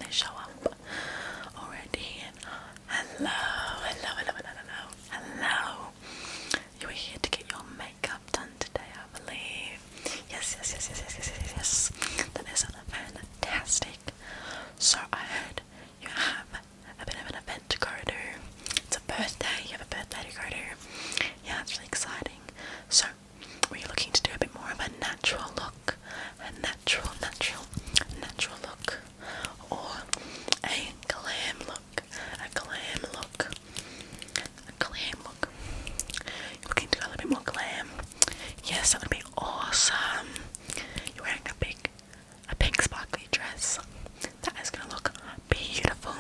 they show up already. Hello, hello, hello, hello, hello, hello. You are here to get your makeup done today, I believe. Yes, yes, yes, yes, yes, yes, yes, yes. That is fantastic. So I heard you have a bit of an event to go to. It's a birthday. You have a birthday to go to. Yeah, it's really exciting. So, were you looking to do a bit more of a natural look? A natural look? Or a glam look? A glam look? A glam look? You're looking to go a little bit more glam? Yes, that would be awesome. You're wearing a pink sparkly dress. That is going to look beautiful.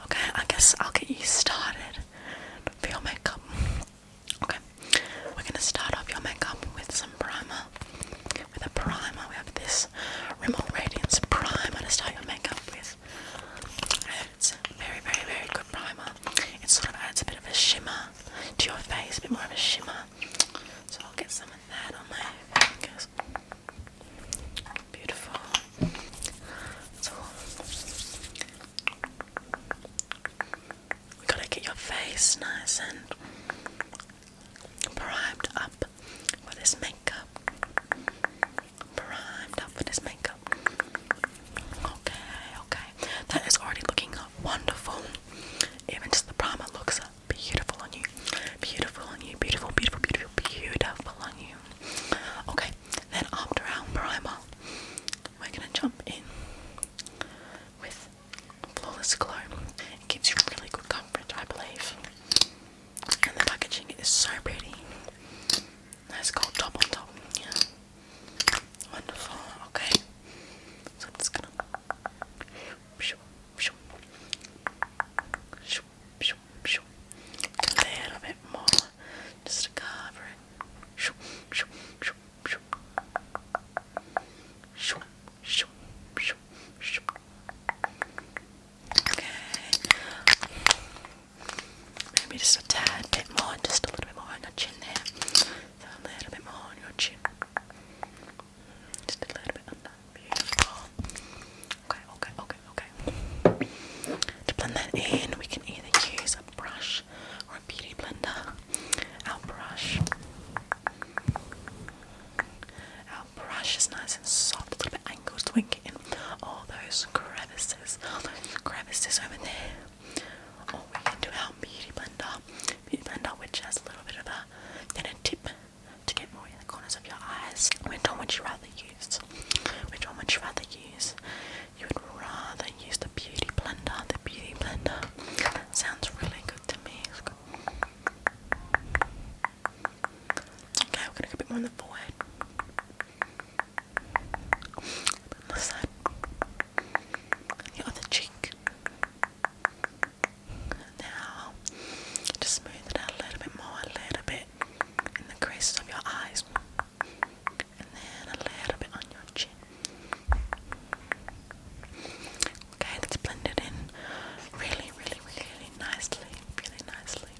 Okay, I guess I'll get you started for your makeup. Okay, we're going to start off your makeup with some primer. With a primer, we have this Rimmel Radiance primer to start your makeup with. It's a very, very, very good primer. It sort of adds a bit of a shimmer to your face, a bit more of a shimmer. So I'll get some of that on my fingers. Beautiful. So we gotta get your face nice and primed up for this makeup. Primed up for this makeup. Okay. That is already looking wonderful. Even just the primer looks beautiful on you. Beautiful on you. Beautiful, beautiful, beautiful, beautiful on you. Okay, then after our primer, we're gonna jump in with Flawless Glow. It gives you really good coverage, I believe. And the packaging is so pretty. Nice gold top on top. Yeah. Wonderful. Okay. So I'm just gonna a little bit more just to cover it. Okay. Maybe just a tad bit more, just a little bit more on your chin there. So a little bit more on your chin. Just a little bit under. Beautiful. Okay. To blend that in, we can either use a brush or a beauty blender. Our brush is nice and soft, a little bit angled, so we can get in all those crevices over there. Or we can do our beauty blender, which has a little bit of a thinner tip to get more in the corners of your eyes. Which one would you rather use? You would rather use the beauty blender. The beauty blender sounds really good to me. Okay, we're gonna go a bit more on the forehead. On the side. The other cheek. Now, just smooth it out a little bit more, a little bit in the creases of your eyes. And then a little bit on your chin. Okay, let's blend it in really, really, really nicely. Really nicely.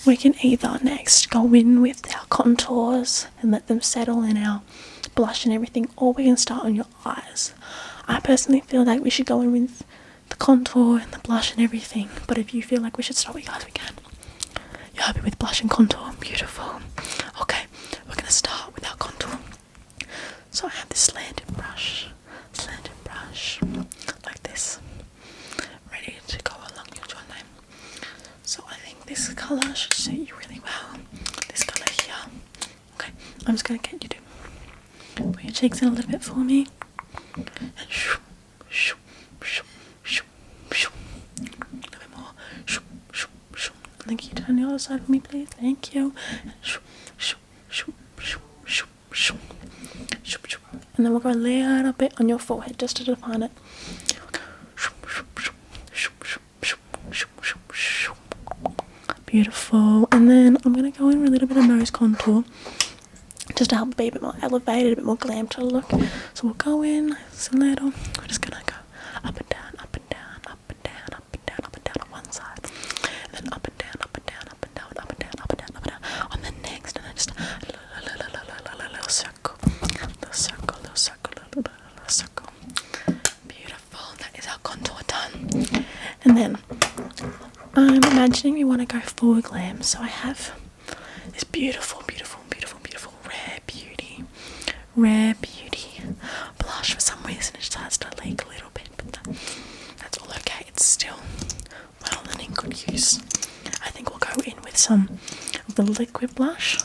We can either next go in with our contours and let them settle in our blush and everything, or we can start on your eyes. I personally feel like we should go in with the contour and the blush and everything, but if you feel like we should start with your eyes, we can. You're happy with blush and contour? Beautiful. Okay, we're going to start with our contour. So I have this slanted brush, like this, ready to go along your jawline. So I think this colour should suit you really well. This colour here. Okay, I'm just going to get you to put your cheeks in a little bit for me. And shoo, shoo, shoo, shoo, shoo. A little bit more. Shoo, shoo, shoo. And can you turn the other side for me, please? Thank you. And shoo, shoo, shoo, shoo, shoo, shoo. Shoo, shoo. And then we'll go a little bit on your forehead just to define it. Beautiful. And then I'm going to go in with a little bit of nose contour just to help be a bit more elevated, a bit more glam to the look. So we'll go in just a little. We're just going to go up and down, up and down, up and down, up and down, up and down on one side. And then up and down, up and down, up and down, up and down, up and down, up and down on the next. And then just a little circle, little circle, little circle, little circle. Beautiful. then I'm imagining we want to go full glam, so I have this beautiful Rare Beauty blush. For some reason it starts to leak a little bit, but that's all okay. It's still well and in good use. I think we'll go in with some of the liquid blush,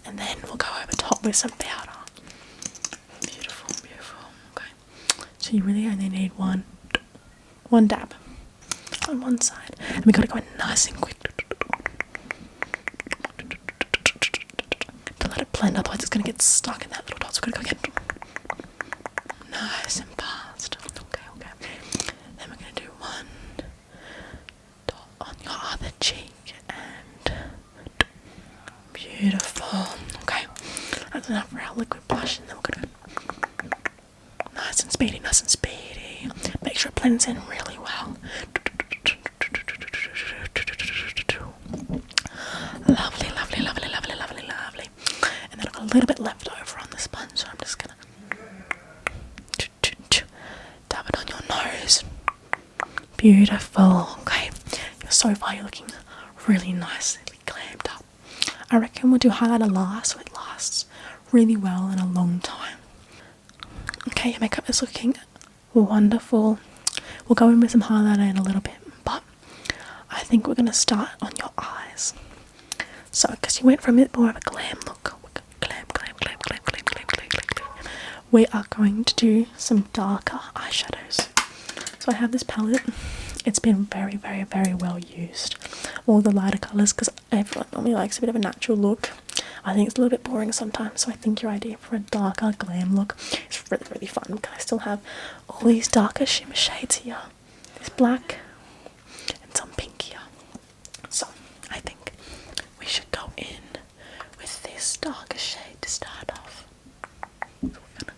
and then we'll go over top with some powder. Beautiful. Okay, so you really only need one dab on one side, and we got to go in nice and quick to let it blend, otherwise it's going to get stuck in that little dot. So we're going to go get nice and fast. Okay. Then we're going to do one dot on your other cheek, and beautiful. Okay, that's enough for our liquid blush, and then we're going to nice and speedy. Make sure it blends in really well. Lovely. And then I've got a little bit left over on the sponge, so I'm just gonna dab it on your nose. Beautiful. Okay, so far you're looking really nicely glammed up. I reckon we'll do highlighter last, so it lasts really well and a long time. Okay, your makeup is looking wonderful. We'll go in with some highlighter in a little bit, but I think we're going to start on your eyes. So, because you went for a bit more of a glam look, we are going to do some darker eyeshadows. So I have this palette. It's been very well used. All the lighter colours, because everyone normally likes a bit of a natural look. I think it's a little bit boring sometimes, so I think your idea for a darker glam look is really fun, because I still have all these darker shimmer shades here. This black and some pink here. So I think we should go in with this darker shade to start off. So we're gonna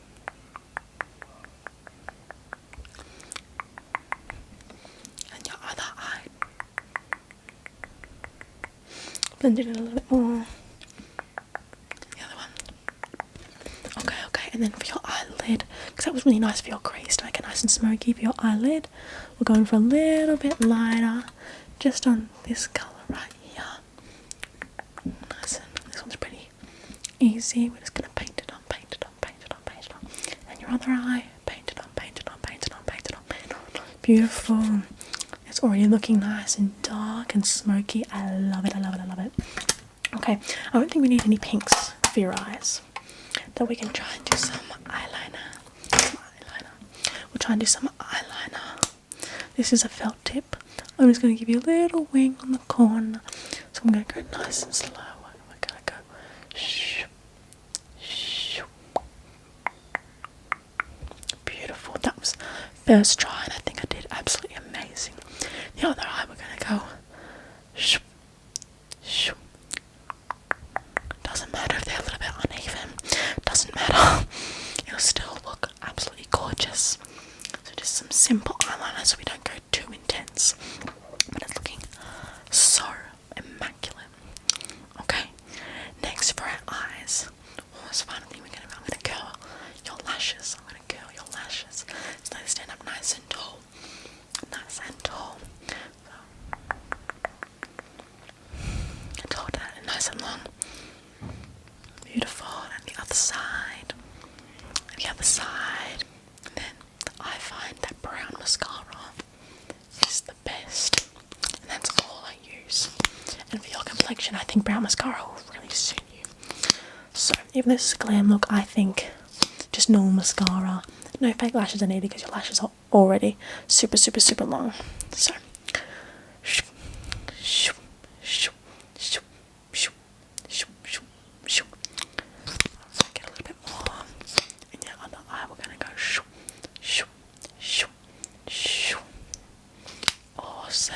and your other eye. Blend it in a little bit more. The other one. Okay. And then for your eyelid, because that was really nice for your crease, to make it nice and smoky for your eyelid, we're going for a little bit lighter, just on this colour right here. Nice, and this one's pretty easy. We're just going to paint it on. And your other eye, paint it on. Beautiful. It's already looking nice and dark and smoky. I love it. Okay, I don't think we need any pinks for your eyes. That we can try and do some eyeliner. We'll try and do some eyeliner. This is a felt tip. I'm just going to give you a little wing on the corner. So I'm going to go nice and slow. We're going to go shoo, shoo. Beautiful. That was first try, and I think I did absolutely amazing. The other eye, we're going to go shoo, shoo. Doesn't matter if they're a little bit uneven. Doesn't matter. It'll still look absolutely gorgeous. So just some simple eyeliner, so we don't go too intense. But it's looking so immaculate. Okay. Next for our eyes. Almost final thing I'm gonna curl your lashes. So they stand up nice and tall. So tall and nice and long. Beautiful. And the other side. And then I find that brown mascara is the best. And that's all I use. And for your complexion, I think brown mascara will really suit you. So even though this is a glam look, I think just normal mascara. No fake lashes are needed because your lashes are already super long. So get a little bit more. In your other eye, we're gonna go Awesome.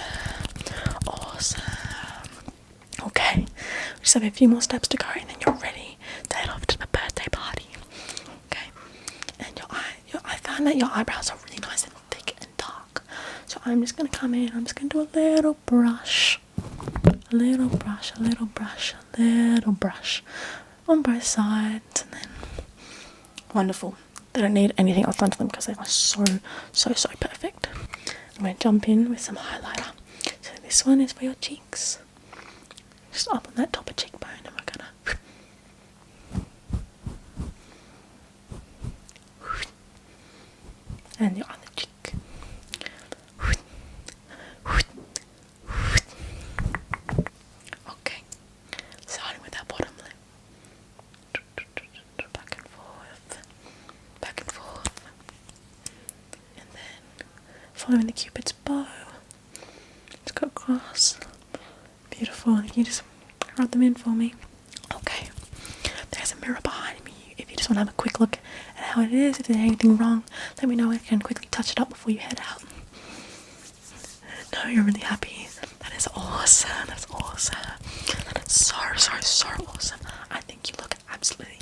Okay, we just have a few more steps to go, and then you're ready to head off to the birthday party. Okay, and I found that your eyebrows are really nice and thick and dark. So I'm just gonna come in. I'm just gonna do a little brush on both sides, and then wonderful. They don't need anything else done to them because they are so perfect. I'm going to jump in with some highlighter. So this one is for your cheeks. Just up on that top of cheekbone, and we're gonna. And your other cheek. Okay, starting with that bottom lip. Back and forth, back and forth. And then following the Cupid's bow. Just go across. Beautiful. You just rub them in for me. Okay, there's a mirror behind me. If you just want to have a quick look at how it is, if there's anything wrong, let me know. I can quickly touch it up before you head out. No, you're really happy. That is awesome. That's awesome. That is so awesome. I think you look absolutely